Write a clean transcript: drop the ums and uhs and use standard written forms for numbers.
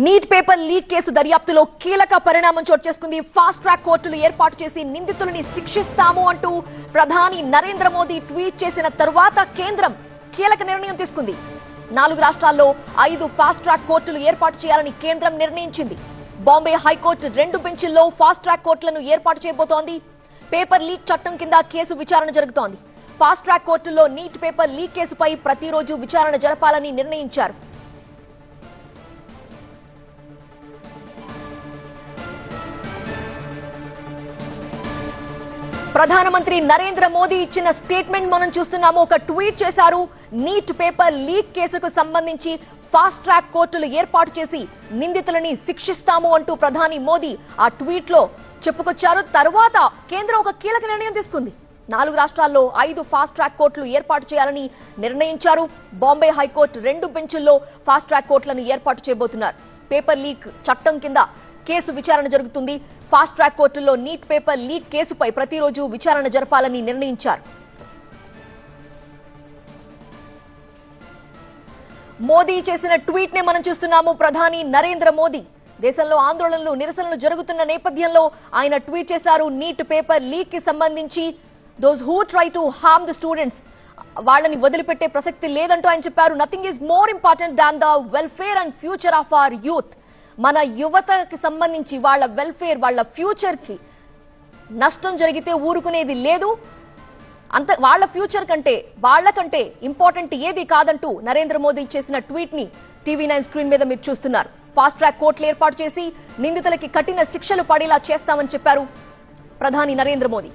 Neat paper leak case దర్యాప్తులో కీలక పరిణామం చోటు చేసుకుంది. ఫాస్ట్ ట్రాక్ కోర్టులు ఏర్పాటు చేసి నిందితులని శిక్షిస్తాము అంటూ ప్రధాని నరేంద్ర మోదీ ట్వీట్ చేసిన తరువాత కేంద్రం కీలక నిర్ణయం తీసుకుంది. 4 రాష్ట్రాల్లో 5 ఫాస్ట్ ట్రాక్ కోర్టులు ఏర్పాటు చేయాలని కేంద్రం నిర్ణయించింది. బాంబే హైకోర్టు 2 బెంచ్ల్లో ఫాస్ట్ ట్రాక్ కోర్టులను ఏర్పాటు చేయబోతోంది. పేపర్ లీక్ చట్టం కింద కేసు విచారణ జరుగుతోంది. ఫాస్ట్ ట్రాక్ కోర్టుల్లో నీట్ పేపర్ లీక్ కేసుపై ప్రతిరోజు విచారణ జరపాలని నిర్ణయించారు. ప్రధానమంత్రి నరేంద్ర మోదీ ఇచ్చిన స్టేట్మెంట్ మనం చూస్తున్నాము. ఒక ట్వీట్ చేశారు. నీట్ పేపర్ లీక్ కేసుకు సంబంధించి ఫాస్ట్ ట్రాక్ కోర్టులు ఏర్పాటు చేసి నిందితులని శిక్షిస్తాము అంటూ ప్రధాని మోదీ ఆ ట్వీట్ లో చెప్పుకొచ్చారు. తర్వాత కేంద్రం ఒక కీలక నిర్ణయం తీసుకుంది. 4 రాష్ట్రాల్లో 5 ఫాస్ట్ ట్రాక్ కోర్టులు ఏర్పాటు చేయాలని నిర్ణయించారు. బాంబే హైకోర్టు 2 బెంచ్ల్లో ఫాస్ట్ ట్రాక్ కోర్టులను ఏర్పాటు చేయబోతున్నారు. పేపర్ లీక్ చట్టం కింద కేసు విచారణ జరుగుతుంది. ఫాస్ట్ ట్రాక్ కోర్టుల్లో నీట్ పేపర్ లీక్ కేసుపై ప్రతిరోజు విచారణ జరపాలని నిర్ణయించారు. మోదీ చేసిన ట్వీట్ నే మనం చూస్తున్నాము. ప్రధాని నరేంద్ర మోదీ దేశంలో ఆందోళనలు నిరసనలు జరుగుతున్న నేపథ్యంలో ఆయన ట్వీట్ చేశారు. నీట్ పేపర్ లీక్ కి సంబంధించి those who try to harm the students వాళ్ళని వదిలిపెట్టే ప్రసక్తి లేదంటూ ఆయన చెప్పారు. Nothing is more important than the welfare and future of our youth. మన యువతకి సంబంధించి వాళ్ళ వెల్ఫేర్, వాళ్ళ ఫ్యూచర్ కి నష్టం జరిగితే ఊరుకునేది లేదు. వాళ్ళ ఫ్యూచర్ కంటే వాళ్ళకంటే ఇంపార్టెంట్ ఏది కాదంటూ నరేంద్ర మోదీ చేసిన ట్వీట్ ని TV9 స్క్రీన్ మీద మీరు చూస్తున్నారు. ఫాస్ట్ ట్రాక్ కోర్టులు ఏర్పాటు చేసి నిందితులకి కఠిన శిక్షలు పడేలా చేస్తామని చెప్పారు ప్రధాని నరేంద్ర మోదీ.